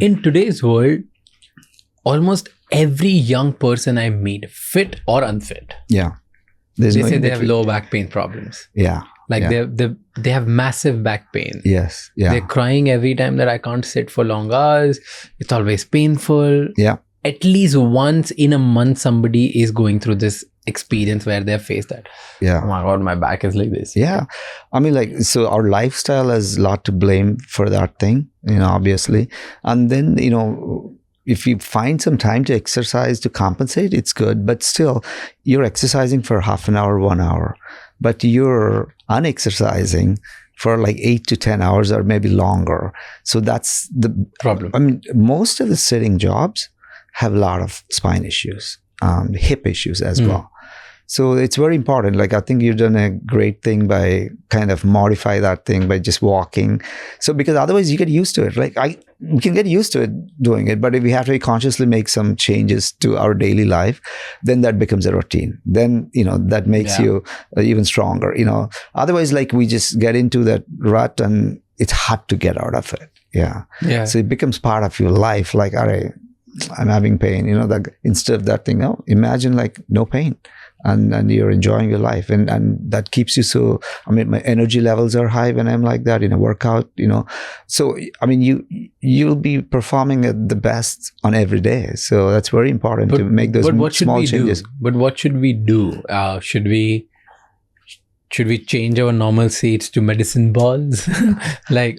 in today's world, almost every young person I meet, fit or unfit, Yeah. There's they no say in they have between. low back pain problems. Yeah. Like Yeah. they have massive back pain. Yes. Yeah. They're crying every time that I can't sit for long hours. It's always painful. Yeah. At least once in a month, somebody is going through this experience where they've faced that. Yeah. Oh my God, my back is like this. Yeah. I mean, like, so our lifestyle has a lot to blame for that thing, obviously. And then, if you find some time to exercise to compensate, it's good. But still, you're exercising for half an hour, 1 hour, but you're unexercising for like 8 to 10 hours or maybe longer. So that's the Problem. I mean, most of the sitting jobs have a lot of spine issues, hip issues as well. So it's very important. Like, I think you've done a great thing by kind of modify that thing by just walking. So, because otherwise you get used to it. Like, we can get used to it doing it, but if we have to consciously make some changes to our daily life, then that becomes a routine. Then, that makes you even stronger, Otherwise, like, we just get into that rut and it's hard to get out of it. Yeah. Yeah. So it becomes part of your life. Like, all right, I'm having pain, that instead of that thing, no, imagine like no pain. And you're enjoying your life, and that keeps you so. I mean, my energy levels are high when I'm like that in a workout. So I mean, you'll be performing at the best on every day. So that's very important to make those small changes. But what should we do? Should we change our normal seats to medicine balls,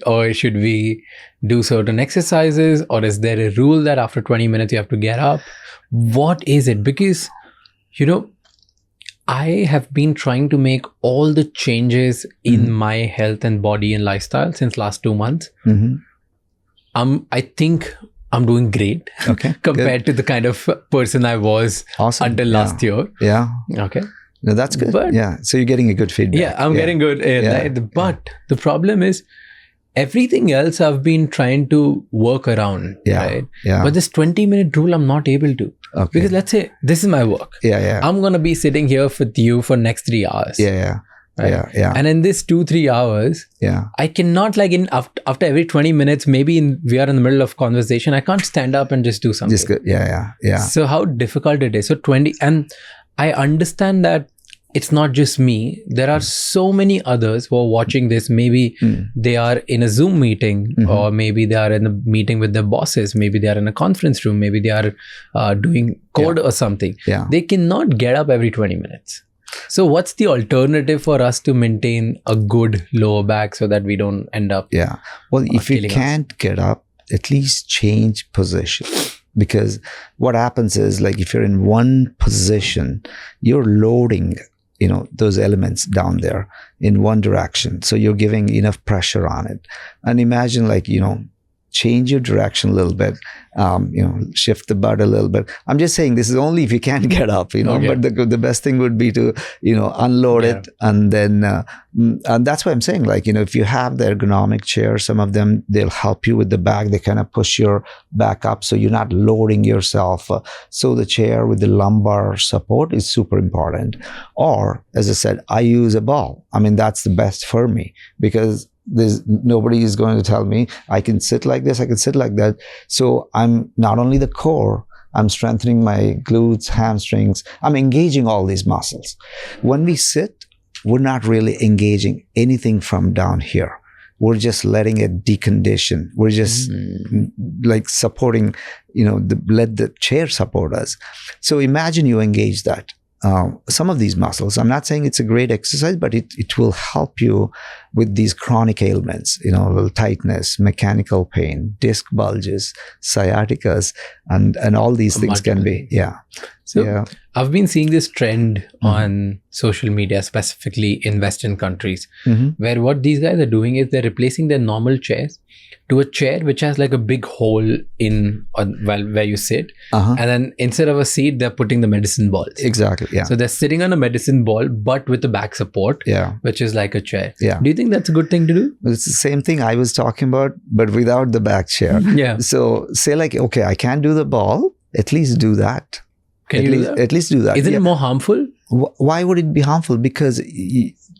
or should we do certain exercises, or is there a rule that after 20 minutes you have to get up? What is it? Because I have been trying to make all the changes in my health and body and lifestyle since last 2 months. I think I'm doing great compared to the kind of person I was until last year. Yeah. Okay. No, that's good. But, so you're getting a good feedback. Yeah, I'm getting good. Right? But the problem is, everything else I've been trying to work around. Right? Yeah. But this 20-minute rule, I'm not able to. Okay. Because let's say this is my work. Yeah. I'm going to be sitting here with you for next 3 hours. Yeah. Right? Yeah. And in this 2-3 hours, I cannot after every 20 minutes, maybe we are in the middle of conversation, I can't stand up and just do something. Just good. Yeah. So how difficult it is. So and I understand that it's not just me. There are so many others who are watching this. Maybe they are in a Zoom meeting, or maybe they are in a meeting with their bosses. Maybe they are in a conference room. Maybe they are doing code or something. Yeah. They cannot get up every 20 minutes. So what's the alternative for us to maintain a good lower back so that we don't end up? Yeah. Well, if you can't get up, at least change position. Because what happens is, like, if you're in one position, you're loading those elements down there in one direction. So you're giving enough pressure on it. And imagine, like, change your direction a little bit, shift the butt a little bit. I'm just saying this is only if you can't get up, but the best thing would be to, unload it. And then, and that's why I'm saying, like, if you have the ergonomic chair, some of them, they'll help you with the back. They kind of push your back up so you're not loading yourself. So the chair with the lumbar support is super important. Or, as I said, I use a ball. I mean, that's the best for me, because nobody is going to tell me I can sit like this, I can sit like that. So I'm not only the core, I'm strengthening my glutes, hamstrings. I'm engaging all these muscles. When we sit, we're not really engaging anything from down here. We're just letting it decondition. We're just like supporting, let the chair support us. So imagine you engage that. Some of these muscles, I'm not saying it's a great exercise, but it will help you with these chronic ailments, a little tightness, mechanical pain, disc bulges, sciaticas, and all these things can be, So I've been seeing this trend on social media, specifically in Western countries, where what these guys are doing is they're replacing their normal chairs to a chair which has like a big hole in where you sit, and then instead of a seat, they're putting the medicine balls. Exactly. Yeah. So they're sitting on a medicine ball, but with the back support, which is like a chair. Yeah. Do you think that's a good thing to do? It's the same thing I was talking about, but without the back chair. Yeah. So say, like, okay, I can't do the ball. At least do that. Can you do that? At least do that. Isn't it more harmful? Why would it be harmful? Because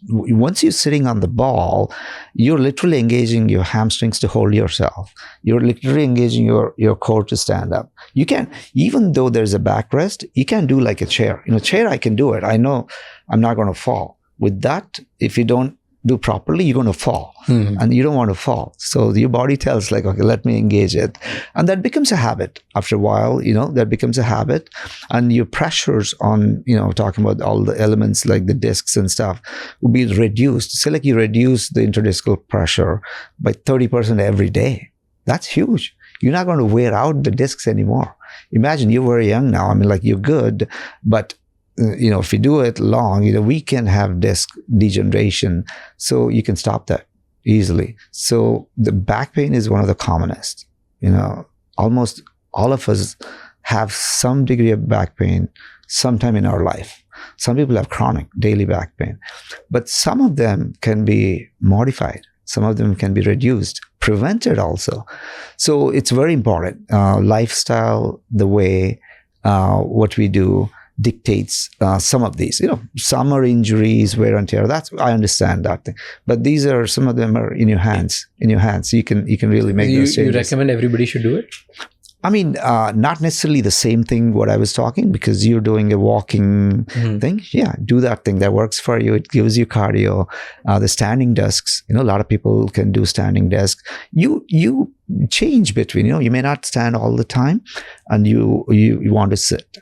once you're sitting on the ball, you're literally engaging your hamstrings to hold yourself. You're literally engaging your core to stand up. You can, even though there's a backrest, you can do like a chair. In a chair, I can do it. I know I'm not going to fall. With that, if you don't do properly, you're going to fall. And you don't want to fall. So your body tells like, okay, let me engage it. And that becomes a habit. After a while, that becomes a habit. And your pressures on, talking about all the elements like the discs and stuff will be reduced. Say like you reduce the interdiscal pressure by 30% every day. That's huge. You're not going to wear out the discs anymore. Imagine you're very young now. I mean, like you're good, but if you do it long, we can have disc degeneration. So you can stop that easily. So the back pain is one of the commonest. Almost all of us have some degree of back pain sometime in our life. Some people have chronic daily back pain, but some of them can be modified. Some of them can be reduced, prevented also. So it's very important. Lifestyle, the way, what we do, dictates some of these. Some are injuries, wear and tear. I understand that thing. But these are, some of them are in your hands. You can really make those changes. You recommend everybody should do it? I mean, not necessarily the same thing what I was talking, because you're doing a walking thing. Yeah, do that thing that works for you. It gives you cardio. The standing desks, a lot of people can do standing desks. You change between, you may not stand all the time, and you want to sit.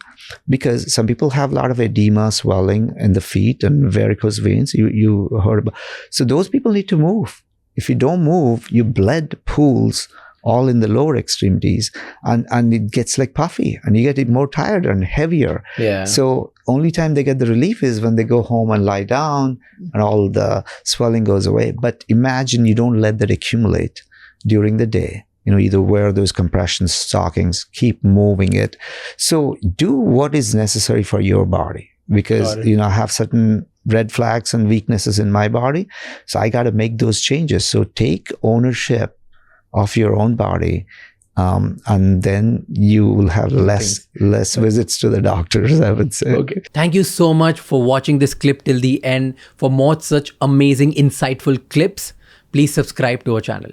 Because some people have a lot of edema, swelling in the feet and varicose veins. You heard about. So those people need to move. If you don't move, your blood pools all in the lower extremities, and it gets like puffy, and you get more tired and heavier. Yeah. So only time they get the relief is when they go home and lie down, and all the swelling goes away. But imagine you don't let that accumulate during the day. Either wear those compression stockings, keep moving it. So do what is necessary for your body, because, I have certain red flags and weaknesses in my body. So I got to make those changes. So take ownership of your own body. And then you will have less visits to the doctors, I would say. Okay. Thank you so much for watching this clip till the end. For more such amazing, insightful clips, please subscribe to our channel.